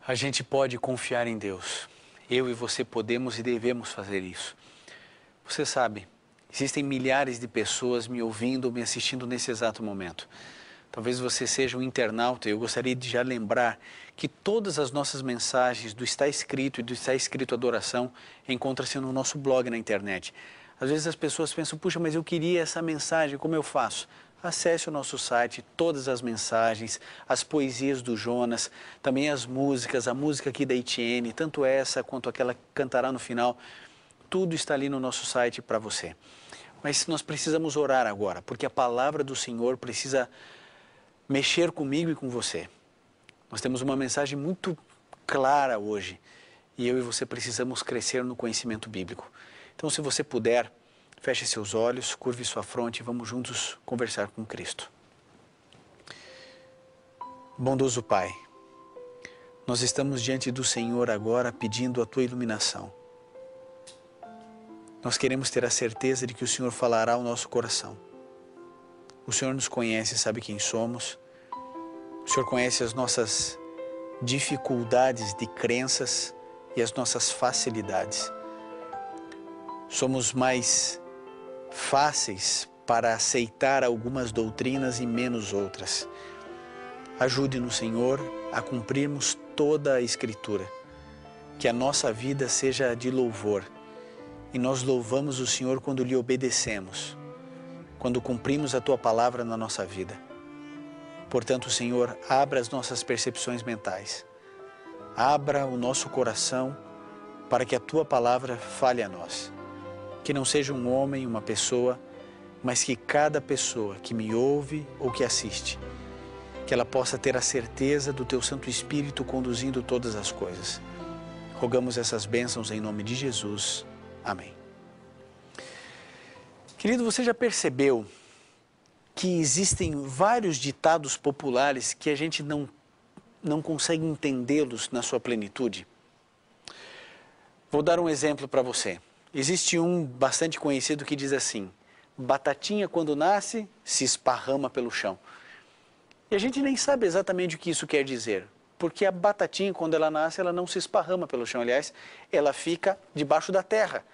A gente pode confiar em Deus. Eu e você podemos e devemos fazer isso. Você sabe, existem milhares de pessoas me ouvindo, me assistindo nesse exato momento. Talvez você seja um internauta e eu gostaria de já lembrar que todas as nossas mensagens do Está Escrito e do Está Escrito Adoração encontram-se no nosso blog na internet. Às vezes as pessoas pensam, puxa, mas eu queria essa mensagem, como eu faço? Acesse o nosso site, todas as mensagens, as poesias do Jonas, também as músicas, a música aqui da Etienne, tanto essa quanto aquela que cantará no final, tudo está ali no nosso site para você. Mas nós precisamos orar agora, porque a palavra do Senhor precisa mexer comigo e com você. Nós temos uma mensagem muito clara hoje e eu e você precisamos crescer no conhecimento bíblico. Então, se você puder, feche seus olhos, curve sua fronte e vamos juntos conversar com Cristo. Bondoso Pai, nós estamos diante do Senhor agora pedindo a Tua iluminação. Nós queremos ter a certeza de que o Senhor falará ao nosso coração. O Senhor nos conhece, sabe quem somos. O Senhor conhece as nossas dificuldades de crenças e as nossas facilidades. Somos mais fáceis para aceitar algumas doutrinas e menos outras. Ajude-nos, Senhor, a cumprirmos toda a Escritura. Que a nossa vida seja de louvor. E nós louvamos o Senhor quando lhe obedecemos, quando cumprimos a Tua palavra na nossa vida. Portanto, Senhor, abra as nossas percepções mentais. Abra o nosso coração para que a Tua palavra fale a nós. Que não seja um homem, uma pessoa, mas que cada pessoa que me ouve ou que assiste, que ela possa ter a certeza do Teu Santo Espírito conduzindo todas as coisas. Rogamos essas bênçãos em nome de Jesus. Amém. Querido, você já percebeu que existem vários ditados populares que a gente não consegue entendê-los na sua plenitude? Vou dar um exemplo para você. Existe um bastante conhecido que diz assim: batatinha quando nasce, se esparrama pelo chão. E a gente nem sabe exatamente o que isso quer dizer, porque a batatinha quando ela nasce, ela não se esparrama pelo chão, aliás, ela fica debaixo da terra.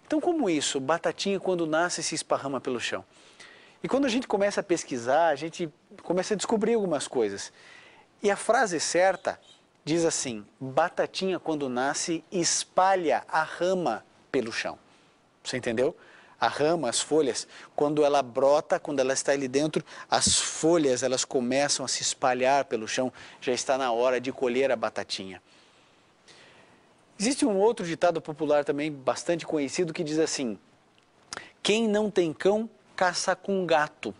Então como isso? Batatinha quando nasce, se esparrama pelo chão. E quando a gente começa a pesquisar, a gente começa a descobrir algumas coisas. E a frase certa diz assim: batatinha quando nasce, espalha a rama pelo chão. Você entendeu? A rama, as folhas, quando ela brota, quando ela está ali dentro, as folhas elas começam a se espalhar pelo chão, já está na hora de colher a batatinha. Existe um outro ditado popular também bastante conhecido que diz assim: quem não tem cão, caça com gato.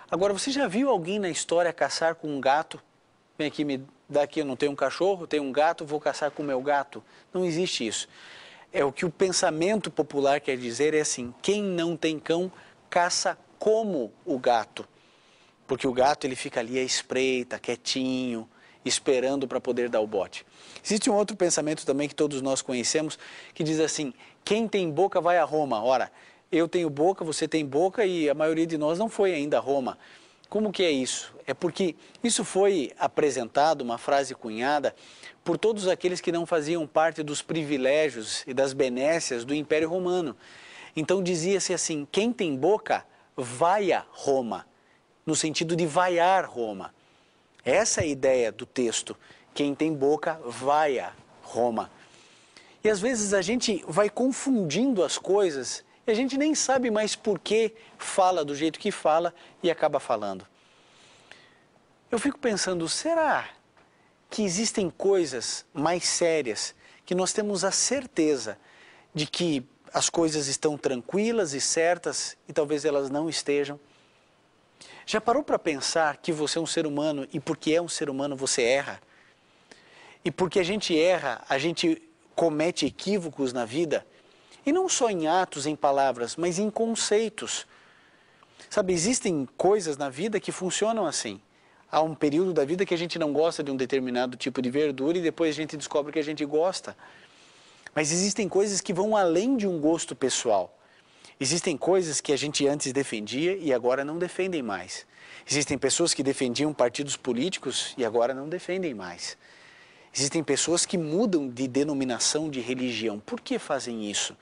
Agora, você já viu alguém na história caçar com um gato? Vem aqui, me dá aqui, eu não tenho um cachorro, tenho um gato, vou caçar com o meu gato. Não existe isso. É o que o pensamento popular quer dizer, é assim: quem não tem cão, caça como o gato. Porque o gato ele fica ali à espreita, quietinho, esperando para poder dar o bote. Existe um outro pensamento também que todos nós conhecemos, que diz assim: quem tem boca vai a Roma. Ora, eu tenho boca, você tem boca e a maioria de nós não foi ainda a Roma. Como que é isso? É porque isso foi apresentado, uma frase cunhada, por todos aqueles que não faziam parte dos privilégios e das benécias do Império Romano. Então dizia-se assim: quem tem boca, vai a Roma, no sentido de vaiar Roma. Essa é a ideia do texto: quem tem boca, vai a Roma. E às vezes a gente vai confundindo as coisas e a gente nem sabe mais por que fala do jeito que fala e acaba falando. Eu fico pensando, será que existem coisas mais sérias que nós temos a certeza de que as coisas estão tranquilas e certas e talvez elas não estejam? Já parou para pensar que você é um ser humano e porque é um ser humano você erra? E porque a gente erra, a gente comete equívocos na vida? E não só em atos, em palavras, mas em conceitos. Sabe, existem coisas na vida que funcionam assim. Há um período da vida que a gente não gosta de um determinado tipo de verdura e depois a gente descobre que a gente gosta. Mas existem coisas que vão além de um gosto pessoal. Existem coisas que a gente antes defendia e agora não defendem mais. Existem pessoas que defendiam partidos políticos e agora não defendem mais. Existem pessoas que mudam de denominação, de religião. Por que fazem isso?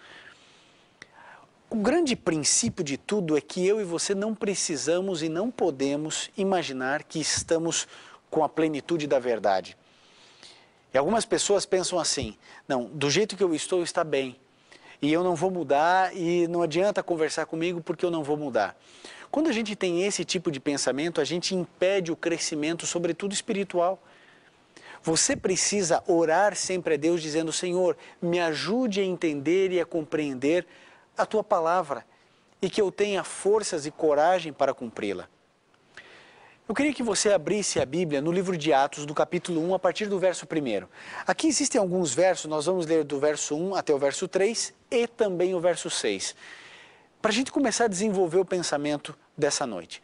O grande princípio de tudo é que eu e você não precisamos e não podemos imaginar que estamos com a plenitude da verdade. E algumas pessoas pensam assim, não, do jeito que eu estou está bem, e eu não vou mudar, e não adianta conversar comigo porque eu não vou mudar. Quando a gente tem esse tipo de pensamento, a gente impede o crescimento, sobretudo espiritual. Você precisa orar sempre a Deus dizendo, Senhor, me ajude a entender e a compreender a Tua palavra e que eu tenha forças e coragem para cumpri-la. Eu queria que você abrisse a Bíblia no livro de Atos, do capítulo 1, a partir do verso 1. Aqui existem alguns versos, nós vamos ler do verso 1 até o verso 3 e também o verso 6, para a gente começar a desenvolver o pensamento dessa noite.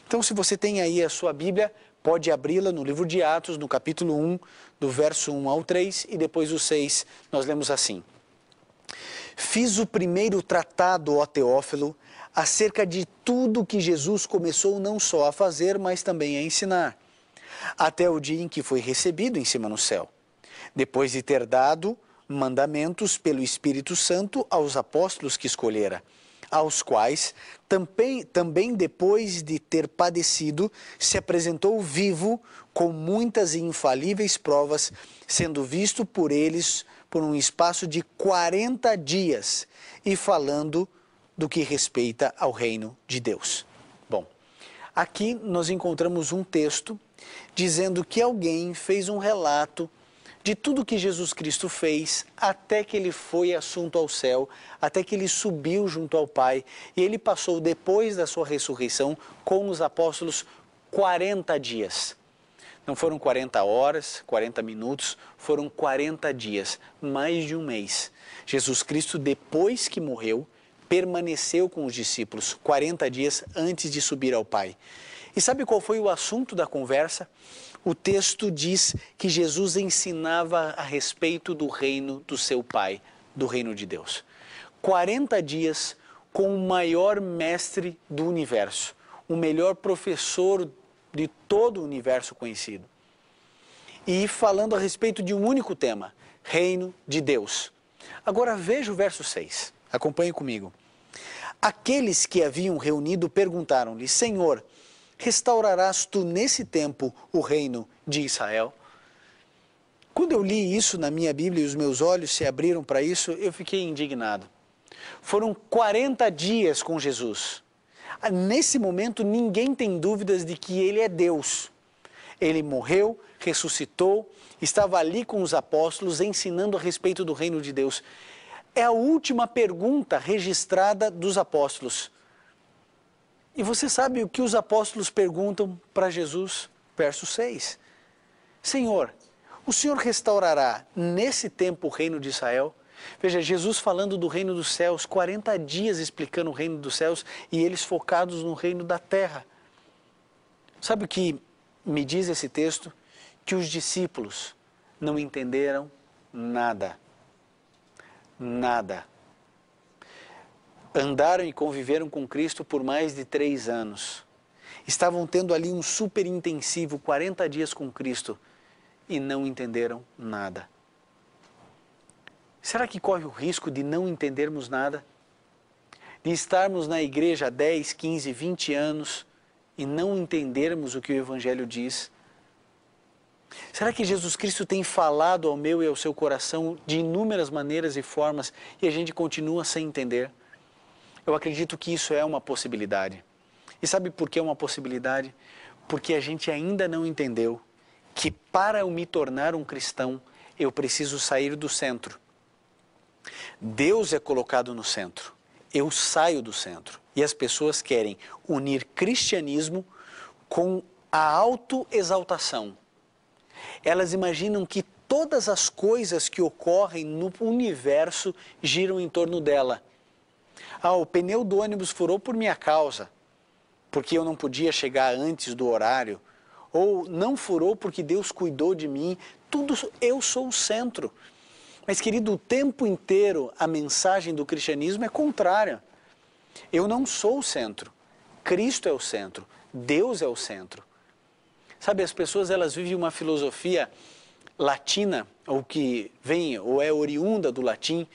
Então, se você tem aí a sua Bíblia, pode abri-la no livro de Atos, no capítulo 1, do verso 1 ao 3, e depois o 6, nós lemos assim. Fiz o primeiro tratado, ó Teófilo, acerca de tudo que Jesus começou não só a fazer, mas também a ensinar, até o dia em que foi recebido em cima no céu, depois de ter dado mandamentos pelo Espírito Santo aos apóstolos que escolhera, aos quais, também depois de ter padecido, se apresentou vivo com muitas e infalíveis provas, sendo visto por eles por um espaço de 40 dias e falando do que respeita ao reino de Deus. Bom, aqui nós encontramos um texto dizendo que alguém fez um relato de tudo que Jesus Cristo fez até que ele foi assunto ao céu, até que ele subiu junto ao Pai, e ele passou depois da sua ressurreição com os apóstolos 40 dias. Não foram 40 horas, 40 minutos, foram 40 dias, mais de um mês. Jesus Cristo, depois que morreu, permaneceu com os discípulos 40 dias antes de subir ao Pai. E sabe qual foi o assunto da conversa? O texto diz que Jesus ensinava a respeito do reino do seu Pai, do reino de Deus. 40 dias com o maior mestre do universo, o melhor professor de todo o universo conhecido. E falando a respeito de um único tema, reino de Deus. Agora veja o verso 6, acompanhe comigo. Aqueles que haviam reunido perguntaram-lhe, Senhor, restaurarás tu nesse tempo o reino de Israel? Quando eu li isso na minha Bíblia e os meus olhos se abriram para isso, eu fiquei indignado. Foram 40 dias com Jesus. Nesse momento, ninguém tem dúvidas de que ele é Deus. Ele morreu, ressuscitou, estava ali com os apóstolos ensinando a respeito do reino de Deus. É a última pergunta registrada dos apóstolos. E você sabe o que os apóstolos perguntam para Jesus? Verso 6. Senhor, o Senhor restaurará nesse tempo o reino de Israel? Veja, Jesus falando do reino dos céus, 40 dias explicando o reino dos céus e eles focados no reino da terra. Sabe o que me diz esse texto? Que os discípulos não entenderam nada. Nada. Andaram e conviveram com Cristo por mais de 3 anos. Estavam tendo ali um super intensivo, 40 dias com Cristo, e não entenderam nada. Será que corre o risco de não entendermos nada? De estarmos na igreja há 10, 15, 20 anos e não entendermos o que o Evangelho diz? Será que Jesus Cristo tem falado ao meu e ao seu coração de inúmeras maneiras e formas e a gente continua sem entender? Eu acredito que isso é uma possibilidade. E sabe por que é uma possibilidade? Porque a gente ainda não entendeu que para eu me tornar um cristão, eu preciso sair do centro. Deus é colocado no centro. Eu saio do centro. E as pessoas querem unir cristianismo com a autoexaltação. Elas imaginam que todas as coisas que ocorrem no universo giram em torno dela. Ah, o pneu do ônibus furou por minha causa, porque eu não podia chegar antes do horário. Ou não furou porque Deus cuidou de mim. Tudo, eu sou o centro. Mas, querido, o tempo inteiro a mensagem do cristianismo é contrária. Eu não sou o centro. Cristo é o centro. Deus é o centro. Sabe, as pessoas elas vivem uma filosofia latina, ou que vem, ou é oriunda do latim,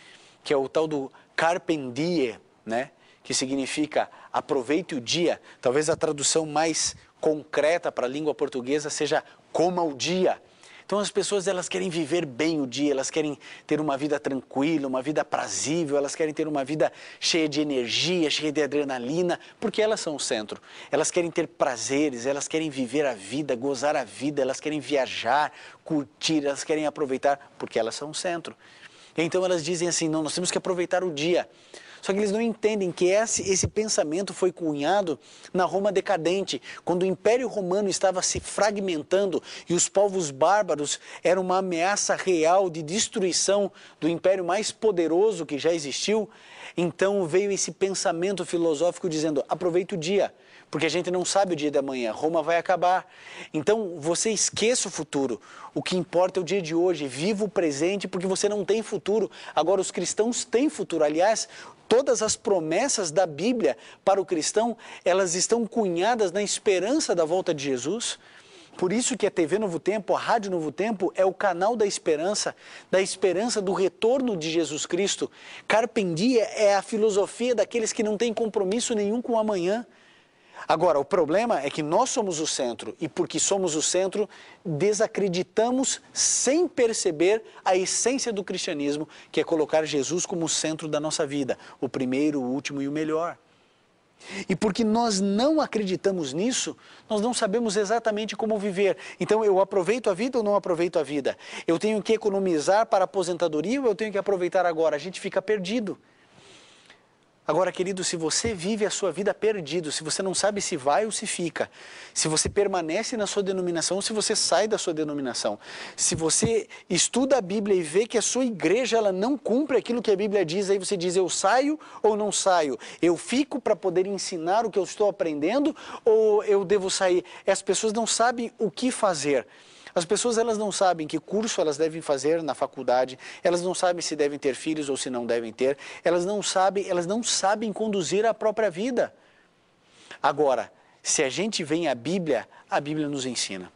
que é o tal do carpe diem, né? Que significa aproveite o dia. Talvez a tradução mais concreta para a língua portuguesa seja coma o dia. Então as pessoas, elas querem viver bem o dia, elas querem ter uma vida tranquila, uma vida aprazível, elas querem ter uma vida cheia de energia, cheia de adrenalina, porque elas são o centro. Elas querem ter prazeres, elas querem viver a vida, gozar a vida, elas querem viajar, curtir, elas querem aproveitar, porque elas são o centro. Então elas dizem assim, não, nós temos que aproveitar o dia. Só que eles não entendem que esse pensamento foi cunhado na Roma decadente, quando o Império Romano estava se fragmentando e os povos bárbaros eram uma ameaça real de destruição do império mais poderoso que já existiu. Então veio esse pensamento filosófico dizendo, aproveite o dia, porque a gente não sabe o dia da manhã, Roma vai acabar. Então você esqueça o futuro, o que importa é o dia de hoje, viva o presente porque você não tem futuro. Agora os cristãos têm futuro, aliás, todas as promessas da Bíblia para o cristão, elas estão cunhadas na esperança da volta de Jesus. Por isso que a TV Novo Tempo, a Rádio Novo Tempo, é o canal da esperança do retorno de Jesus Cristo. Carpe diem é a filosofia daqueles que não têm compromisso nenhum com o amanhã. Agora, o problema é que nós somos o centro, e porque somos o centro, desacreditamos sem perceber a essência do cristianismo, que é colocar Jesus como o centro da nossa vida, o primeiro, o último e o melhor. E porque nós não acreditamos nisso, nós não sabemos exatamente como viver. Então eu aproveito a vida ou não aproveito a vida? Eu tenho que economizar para a aposentadoria ou eu tenho que aproveitar agora? A gente fica perdido. Agora, querido, se você vive a sua vida perdido, se você não sabe se vai ou se fica, se você permanece na sua denominação ou se você sai da sua denominação, se você estuda a Bíblia e vê que a sua igreja ela não cumpre aquilo que a Bíblia diz, aí você diz, eu saio ou não saio? Eu fico para poder ensinar o que eu estou aprendendo ou eu devo sair? As pessoas não sabem o que fazer. As pessoas elas não sabem que curso elas devem fazer na faculdade, elas não sabem se devem ter filhos ou se não devem ter, elas não sabem conduzir a própria vida. Agora, se a gente vem à Bíblia, a Bíblia nos ensina.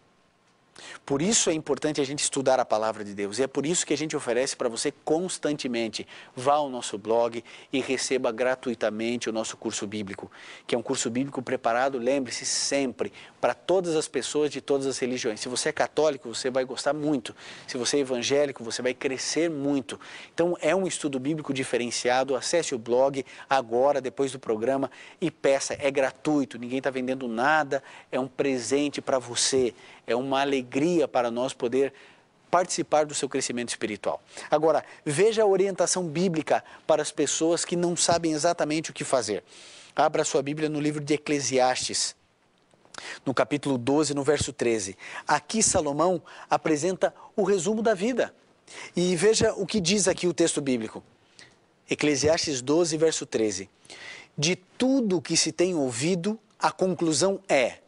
Por isso é importante a gente estudar a palavra de Deus. E é por isso que a gente oferece para você constantemente. Vá ao nosso blog e receba gratuitamente o nosso curso bíblico, que é um curso bíblico preparado, lembre-se, sempre, para todas as pessoas de todas as religiões. Se você é católico, você vai gostar muito. Se você é evangélico, você vai crescer muito. Então é um estudo bíblico diferenciado. Acesse o blog agora, depois do programa, e peça. É gratuito, ninguém está vendendo nada, é um presente para você. É uma alegria para nós poder participar do seu crescimento espiritual. Agora, veja a orientação bíblica para as pessoas que não sabem exatamente o que fazer. Abra sua Bíblia no livro de Eclesiastes, no capítulo 12, no verso 13. Aqui Salomão apresenta o resumo da vida. E veja o que diz aqui o texto bíblico. Eclesiastes 12, verso 13. De tudo que se tem ouvido, a conclusão é: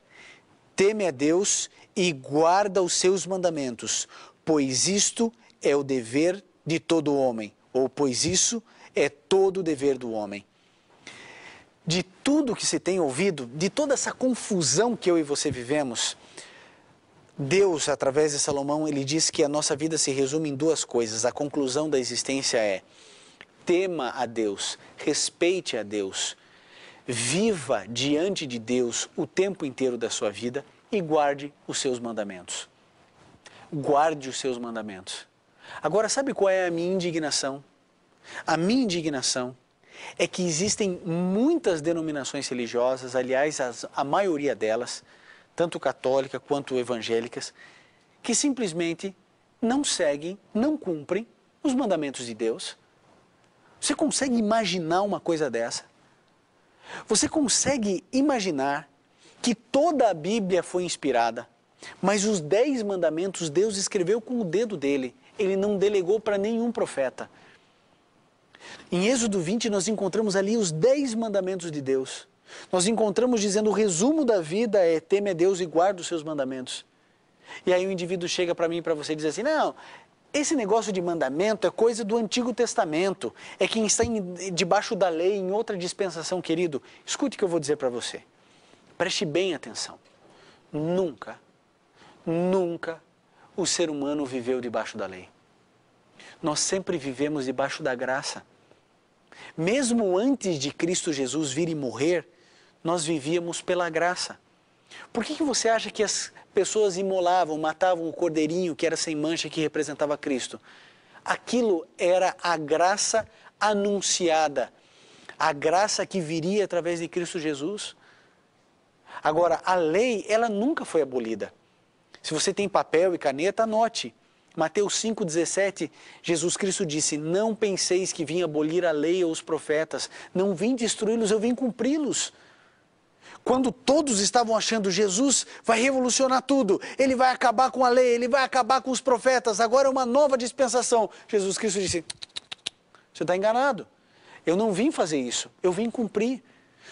teme a Deus e guarda os seus mandamentos, pois isto é o dever de todo homem, ou pois isso é todo o dever do homem. De tudo que se tem ouvido, de toda essa confusão que eu e você vivemos, Deus, através de Salomão, ele diz que a nossa vida se resume em duas coisas. A conclusão da existência é: tema a Deus, respeite a Deus, viva diante de Deus o tempo inteiro da sua vida e guarde os seus mandamentos. Guarde os seus mandamentos. Agora, sabe qual é a minha indignação? A minha indignação é que existem muitas denominações religiosas, aliás, a maioria delas, tanto católica quanto evangélicas, que simplesmente não seguem, não cumprem os mandamentos de Deus. Você consegue imaginar uma coisa dessa? Você consegue imaginar que toda a Bíblia foi inspirada, mas os 10 mandamentos Deus escreveu com o dedo dele, ele não delegou para nenhum profeta. Em Êxodo 20 nós encontramos ali os 10 mandamentos de Deus. Nós encontramos dizendo o resumo da vida é: teme a Deus e guarda os seus mandamentos. E aí o indivíduo chega para mim e para você e diz assim: não, esse negócio de mandamento é coisa do Antigo Testamento, é quem está debaixo da lei, em outra dispensação. Querido, escute o que eu vou dizer para você. Preste bem atenção. Nunca o ser humano viveu debaixo da lei. Nós sempre vivemos debaixo da graça. Mesmo antes de Cristo Jesus vir e morrer, nós vivíamos pela graça. Por que você acha que as pessoas imolavam, matavam o cordeirinho que era sem mancha, que representava Cristo? Aquilo era a graça anunciada, a graça que viria através de Cristo Jesus. Agora, a lei, ela nunca foi abolida. Se você tem papel e caneta, anote. Mateus 5,17, Jesus Cristo disse, não penseis que vim abolir a lei ou os profetas, não vim destruí-los, eu vim cumpri-los. Quando todos estavam achando Jesus vai revolucionar tudo, ele vai acabar com a lei, ele vai acabar com os profetas, agora é uma nova dispensação. Jesus Cristo disse, você está enganado, eu não vim fazer isso, eu vim cumprir.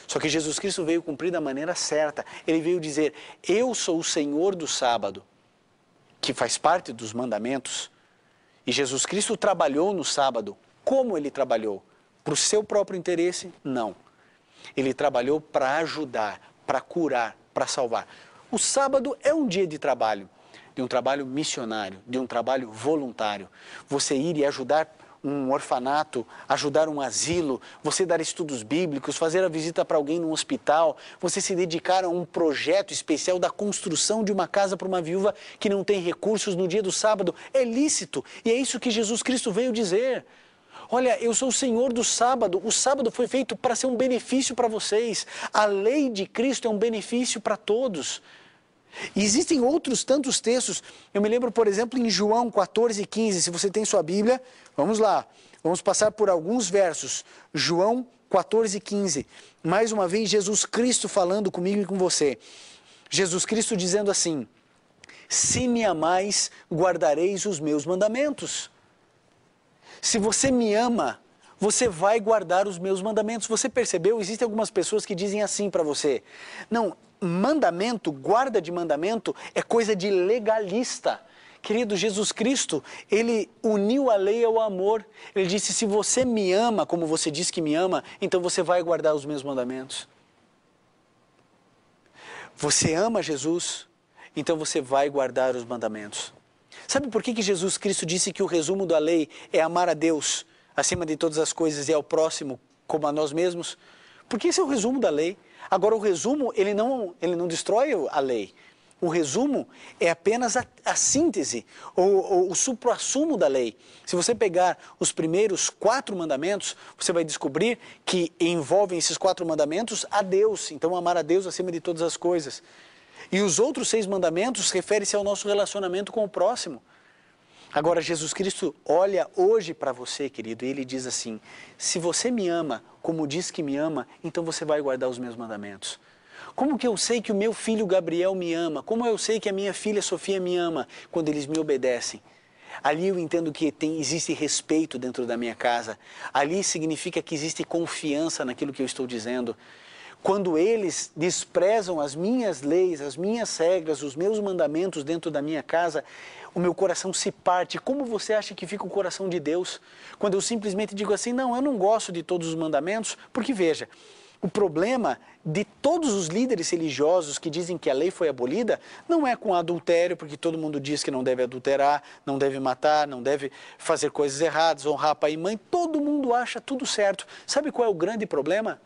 Só que Jesus Cristo veio cumprir da maneira certa, ele veio dizer, eu sou o Senhor do sábado, que faz parte dos mandamentos. E Jesus Cristo trabalhou no sábado. Como ele trabalhou? Para o seu próprio interesse? Não. Ele trabalhou para ajudar, para curar, para salvar. O sábado é um dia de um trabalho missionário, de um trabalho voluntário. Você ir e ajudar um orfanato, ajudar um asilo, você dar estudos bíblicos, fazer a visita para alguém num hospital, você se dedicar a um projeto especial da construção de uma casa para uma viúva que não tem recursos no dia do sábado, é lícito. E é isso que Jesus Cristo veio dizer. Olha, eu sou o Senhor do sábado, o sábado foi feito para ser um benefício para vocês. A lei de Cristo é um benefício para todos. E existem outros tantos textos. Eu me lembro, por exemplo, em João 14,15. Se você tem sua Bíblia, vamos lá. Vamos passar por alguns versos. João 14,15. Mais uma vez, Jesus Cristo falando comigo e com você. Jesus Cristo dizendo assim, se me amais, guardareis os meus mandamentos. Se você me ama, você vai guardar os meus mandamentos. Você percebeu? Existem algumas pessoas que dizem assim para você. Não, mandamento, guarda de mandamento é coisa de legalista. Querido, Jesus Cristo, ele uniu a lei ao amor. Ele disse, se você me ama, como você diz que me ama, então você vai guardar os meus mandamentos. Você ama Jesus, então você vai guardar os mandamentos. Sabe por que Jesus Cristo disse que o resumo da lei é amar a Deus acima de todas as coisas e ao próximo como a nós mesmos? Porque esse é o resumo da lei. Agora o resumo, ele não destrói a lei. O resumo é apenas a síntese, ou o suprassumo da lei. Se você pegar os primeiros 4 mandamentos, você vai descobrir que envolvem esses 4 mandamentos a Deus. Então amar a Deus acima de todas as coisas. E os outros 6 mandamentos referem-se ao nosso relacionamento com o próximo. Agora, Jesus Cristo olha hoje para você, querido, e ele diz assim, se você me ama, como diz que me ama, então você vai guardar os meus mandamentos. Como que eu sei que o meu filho Gabriel me ama? Como eu sei que a minha filha Sofia me ama? Quando eles me obedecem. Ali eu entendo que existe respeito dentro da minha casa. Ali significa que existe confiança naquilo que eu estou dizendo. Quando eles desprezam as minhas leis, as minhas regras, os meus mandamentos dentro da minha casa, o meu coração se parte. Como você acha que fica o coração de Deus? Quando eu simplesmente digo assim, não, eu não gosto de todos os mandamentos, porque veja, o problema de todos os líderes religiosos que dizem que a lei foi abolida, não é com adultério, porque todo mundo diz que não deve adulterar, não deve matar, não deve fazer coisas erradas, honrar pai e mãe, todo mundo acha tudo certo. Sabe qual é o grande problema?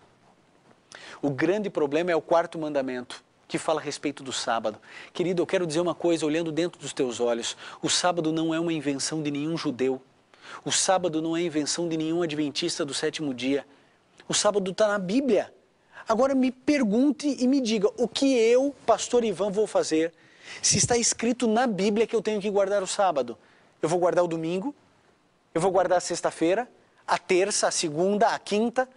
O grande problema é o 4º mandamento, que fala a respeito do sábado. Querido, eu quero dizer uma coisa, olhando dentro dos teus olhos, o sábado não é uma invenção de nenhum judeu, o sábado não é invenção de nenhum adventista do 7º dia, o sábado está na Bíblia. Agora me pergunte e me diga, o que eu, pastor Ivan, vou fazer se está escrito na Bíblia que eu tenho que guardar o sábado? Eu vou guardar o domingo? Eu vou guardar a sexta-feira? A terça, a segunda, a quinta?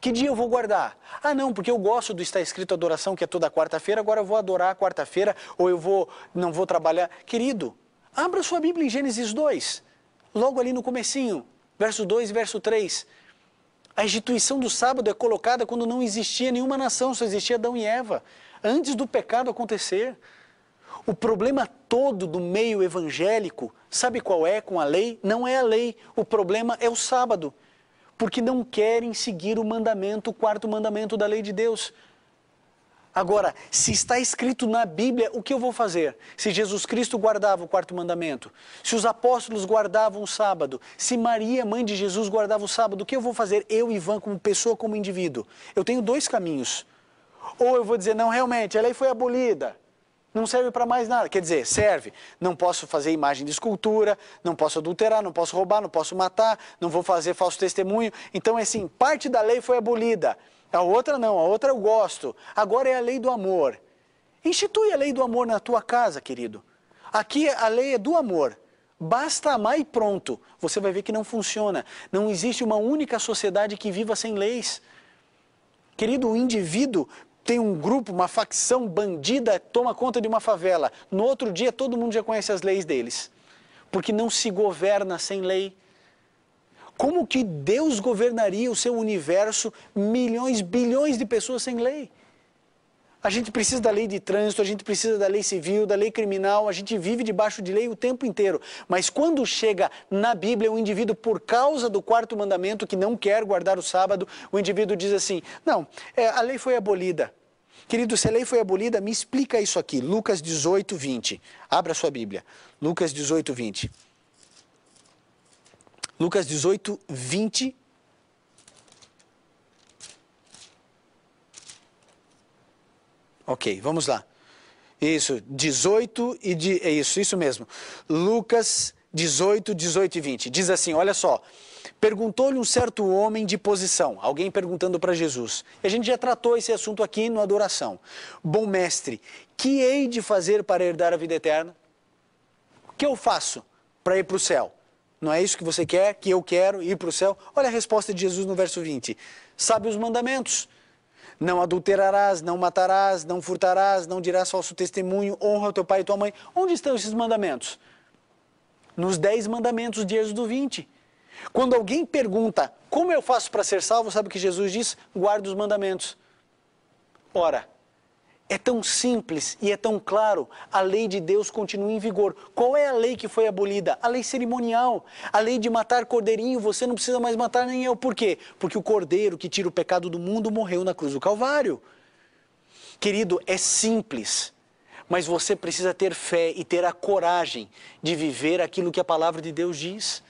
Que dia eu vou guardar? Ah, não, porque eu gosto do está escrito adoração, que é toda quarta-feira, agora eu vou adorar a quarta-feira, ou não vou trabalhar. Querido, abra sua Bíblia em Gênesis 2, logo ali no comecinho, verso 2 e verso 3. A instituição do sábado é colocada quando não existia nenhuma nação, só existia Adão e Eva, antes do pecado acontecer. O problema todo do meio evangélico, sabe qual é com a lei? Não é a lei, o problema é o sábado. Porque não querem seguir o mandamento, o 4º mandamento da lei de Deus. Agora, se está escrito na Bíblia, o que eu vou fazer? Se Jesus Cristo guardava o quarto mandamento, se os apóstolos guardavam o sábado, se Maria, mãe de Jesus, guardava o sábado, o que eu vou fazer? Eu, Ivan, como pessoa, como indivíduo. Eu tenho dois caminhos. Ou eu vou dizer, não, realmente, a lei foi abolida. Não serve para mais nada. Quer dizer, serve. Não posso fazer imagem de escultura, não posso adulterar, não posso roubar, não posso matar, não vou fazer falso testemunho. Então, é assim, parte da lei foi abolida. A outra não, a outra eu gosto. Agora é a lei do amor. Institui a lei do amor na tua casa, querido. Aqui a lei é do amor. Basta amar e pronto. Você vai ver que não funciona. Não existe uma única sociedade que viva sem leis. Querido, o indivíduo tem um grupo, uma facção bandida, toma conta de uma favela. No outro dia todo mundo já conhece as leis deles. Porque não se governa sem lei. Como que Deus governaria o seu universo, milhões, bilhões de pessoas sem lei? A gente precisa da lei de trânsito, a gente precisa da lei civil, da lei criminal, a gente vive debaixo de lei o tempo inteiro. Mas quando chega na Bíblia, o indivíduo, por causa do quarto mandamento, que não quer guardar o sábado, o indivíduo diz assim, não, a lei foi abolida. Querido, se a lei foi abolida, me explica isso aqui. Lucas 18, 20. Abra a sua Bíblia. Lucas 18, 20. Lucas 18, 20. Ok, vamos lá. Isso, 18 e... É isso mesmo. Lucas 18, 18 e 20. Diz assim, olha só. Perguntou-lhe um certo homem de posição, alguém perguntando para Jesus. E a gente já tratou esse assunto aqui no Adoração. Bom mestre, que hei de fazer para herdar a vida eterna? O que eu faço para ir para o céu? Não é isso que você quer, que eu quero, ir para o céu? Olha a resposta de Jesus no verso 20. Sabe os mandamentos. Não adulterarás, não matarás, não furtarás, não dirás falso testemunho, honra o teu pai e tua mãe. Onde estão esses mandamentos? Nos 10 mandamentos de Êxodo 20. Quando alguém pergunta, como eu faço para ser salvo? Sabe o que Jesus diz? Guarda os mandamentos. Ora, é tão simples e é tão claro, a lei de Deus continua em vigor. Qual é a lei que foi abolida? A lei cerimonial. A lei de matar cordeirinho, você não precisa mais matar nem eu. Por quê? Porque o cordeiro que tira o pecado do mundo morreu na cruz do Calvário. Querido, é simples, mas você precisa ter fé e ter a coragem de viver aquilo que a palavra de Deus diz.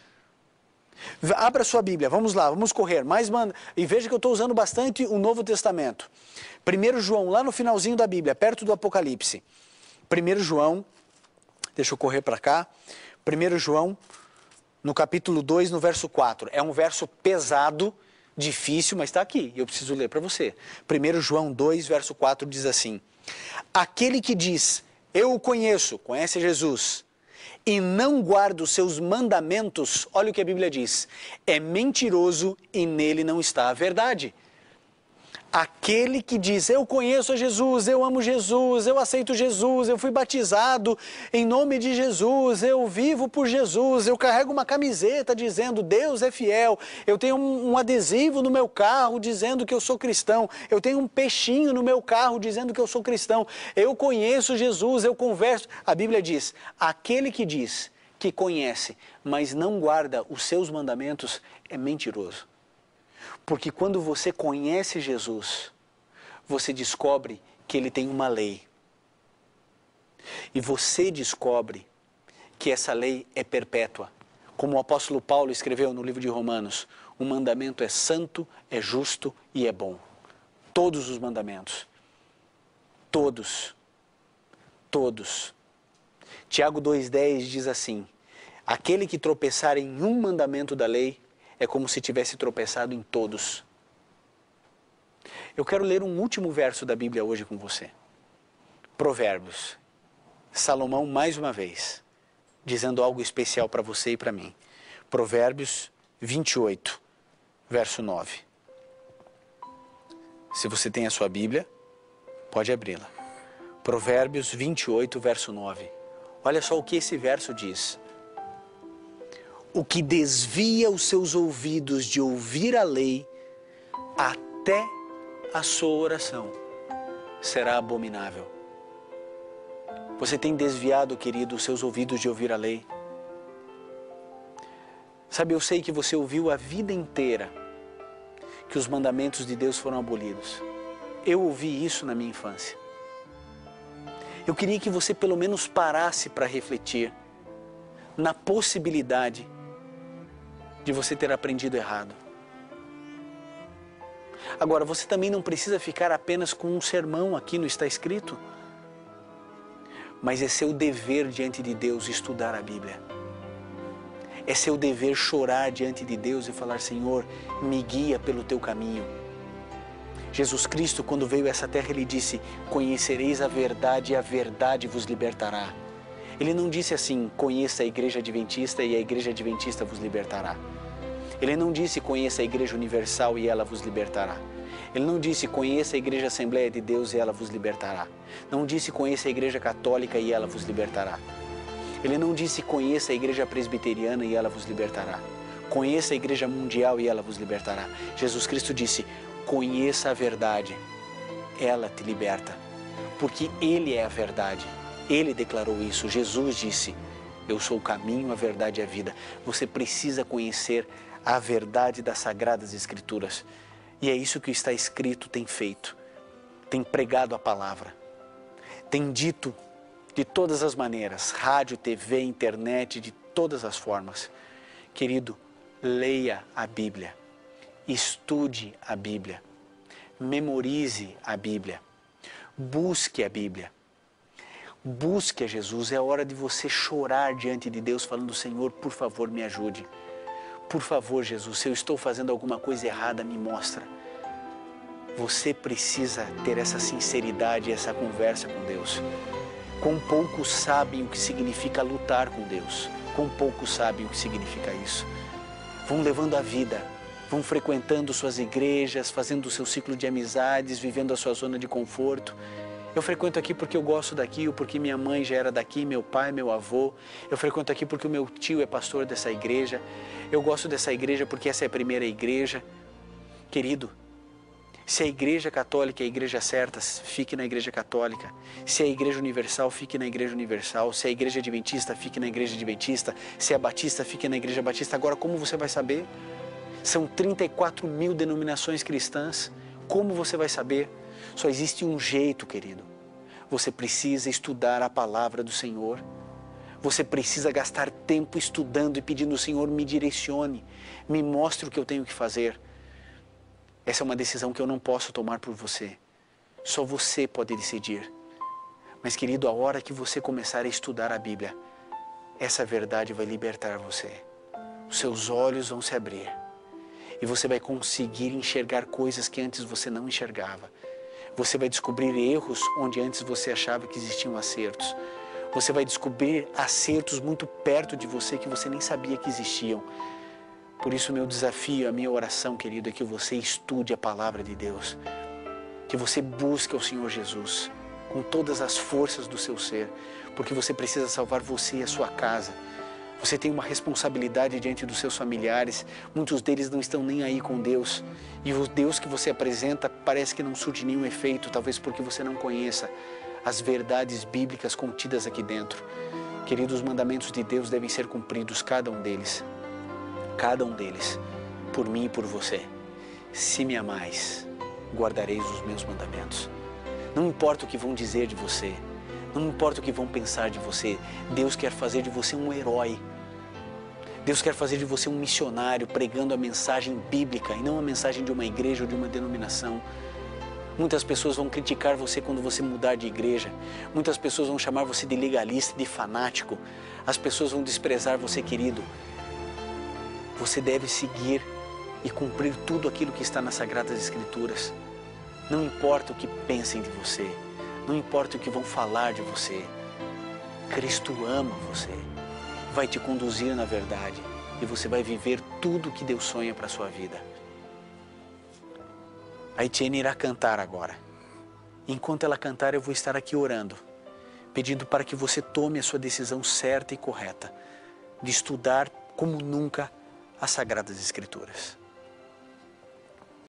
Abra sua Bíblia, vamos lá, vamos correr. E veja que eu estou usando bastante o Novo Testamento. 1 João, lá no finalzinho da Bíblia, perto do Apocalipse. 1 João, deixa eu correr para cá. 1 João, no capítulo 2, no verso 4. É um verso pesado, difícil, mas está aqui. Eu preciso ler para você. 1 João 2, verso 4 diz assim. Aquele que diz, eu o conheço, conhece Jesus, e não guarda os seus mandamentos, olha o que a Bíblia diz, é mentiroso e nele não está a verdade. Aquele que diz, eu conheço a Jesus, eu amo Jesus, eu aceito Jesus, eu fui batizado em nome de Jesus, eu vivo por Jesus, eu carrego uma camiseta dizendo Deus é fiel, eu tenho um adesivo no meu carro dizendo que eu sou cristão, eu tenho um peixinho no meu carro dizendo que eu sou cristão, eu conheço Jesus, eu converso. A Bíblia diz, aquele que diz que conhece, mas não guarda os seus mandamentos, é mentiroso. Porque quando você conhece Jesus, você descobre que ele tem uma lei. E você descobre que essa lei é perpétua. Como o apóstolo Paulo escreveu no livro de Romanos, o mandamento é santo, é justo e é bom. Todos os mandamentos. Todos. Todos. Tiago 2,10 diz assim, aquele que tropeçar em um mandamento da lei, é como se tivesse tropeçado em todos. Eu quero ler um último verso da Bíblia hoje com você. Provérbios. Salomão, mais uma vez, dizendo algo especial para você e para mim. Provérbios 28, verso 9. Se você tem a sua Bíblia, pode abri-la. Provérbios 28, verso 9. Olha só o que esse verso diz. O que desvia os seus ouvidos de ouvir a lei, até a sua oração será abominável. Você tem desviado, querido, os seus ouvidos de ouvir a lei? Sabe, eu sei que você ouviu a vida inteira que os mandamentos de Deus foram abolidos. Eu ouvi isso na minha infância. Eu queria que você pelo menos parasse para refletir na possibilidade de você ter aprendido errado. Agora, você também não precisa ficar apenas com um sermão aqui no Está Escrito. Mas é seu dever diante de Deus estudar a Bíblia. É seu dever chorar diante de Deus e falar: Senhor, me guia pelo teu caminho. Jesus Cristo, quando veio a essa terra, Ele disse: conhecereis a verdade e a verdade vos libertará. Ele não disse assim: conheça a Igreja Adventista e a Igreja Adventista vos libertará. Ele não disse: conheça a Igreja Universal e ela vos libertará. Ele não disse: conheça a Igreja Assembleia de Deus e ela vos libertará. Não disse: conheça a Igreja Católica e ela vos libertará. Ele não disse: conheça a Igreja Presbiteriana e ela vos libertará. Conheça a Igreja Mundial e ela vos libertará. Jesus Cristo disse: conheça a verdade, ela te liberta. Porque Ele é a verdade. Ele declarou isso. Jesus disse: eu sou o caminho, a verdade e a vida. Você precisa conhecer a verdade das Sagradas Escrituras. E é isso que o Está Escrito tem feito. Tem pregado a palavra. Tem dito de todas as maneiras, rádio, TV, internet, de todas as formas. Querido, leia a Bíblia. Estude a Bíblia. Memorize a Bíblia. Busque a Bíblia. Busque a Jesus. É hora de você chorar diante de Deus falando: Senhor, por favor, me ajude. Por favor, Jesus, se eu estou fazendo alguma coisa errada, me mostra. Você precisa ter essa sinceridade, essa conversa com Deus. Quão poucos sabem o que significa lutar com Deus. Quão poucos sabem o que significa isso. Vão levando a vida, vão frequentando suas igrejas, fazendo o seu ciclo de amizades, vivendo a sua zona de conforto. Eu frequento aqui porque eu gosto daqui, ou porque minha mãe já era daqui, meu pai, meu avô. Eu frequento aqui porque o meu tio é pastor dessa igreja. Eu gosto dessa igreja porque essa é a primeira igreja. Querido, se a Igreja Católica é a igreja certa, fique na Igreja Católica. Se é a Igreja Universal, fique na Igreja Universal. Se é a Igreja Adventista, fique na Igreja Adventista. Se é Batista, fique na Igreja Batista. Agora, como você vai saber? São 34 mil denominações cristãs. Como você vai saber? Só existe um jeito, querido. Você precisa estudar a palavra do Senhor. Você precisa gastar tempo estudando e pedindo ao Senhor: me direcione, me mostre o que eu tenho que fazer. Essa é uma decisão que eu não posso tomar por você. Só você pode decidir. Mas, querido, a hora que você começar a estudar a Bíblia, essa verdade vai libertar você. Os seus olhos vão se abrir. E você vai conseguir enxergar coisas que antes você não enxergava. Você vai descobrir erros onde antes você achava que existiam acertos. Você vai descobrir acertos muito perto de você que você nem sabia que existiam. Por isso, o meu desafio, a minha oração, querido, é que você estude a palavra de Deus. Que você busque ao Senhor Jesus com todas as forças do seu ser. Porque você precisa salvar você e a sua casa. Você tem uma responsabilidade diante dos seus familiares. Muitos deles não estão nem aí com Deus. E o Deus que você apresenta parece que não surte nenhum efeito. Talvez porque você não conheça as verdades bíblicas contidas aqui dentro. Queridos, os mandamentos de Deus devem ser cumpridos, cada um deles. Cada um deles, por mim e por você. Se me amais, guardareis os meus mandamentos. Não importa o que vão dizer de você, não importa o que vão pensar de você, Deus quer fazer de você um herói. Deus quer fazer de você um missionário pregando a mensagem bíblica e não a mensagem de uma igreja ou de uma denominação. Muitas pessoas vão criticar você quando você mudar de igreja. Muitas pessoas vão chamar você de legalista, de fanático. As pessoas vão desprezar você, querido. Você deve seguir e cumprir tudo aquilo que está nas Sagradas Escrituras. Não importa o que pensem de você, não importa o que vão falar de você. Cristo ama você, vai te conduzir na verdade e você vai viver tudo o que Deus sonha para a sua vida. A Etienne irá cantar agora. Enquanto ela cantar, eu vou estar aqui orando, pedindo para que você tome a sua decisão certa e correta de estudar como nunca as Sagradas Escrituras.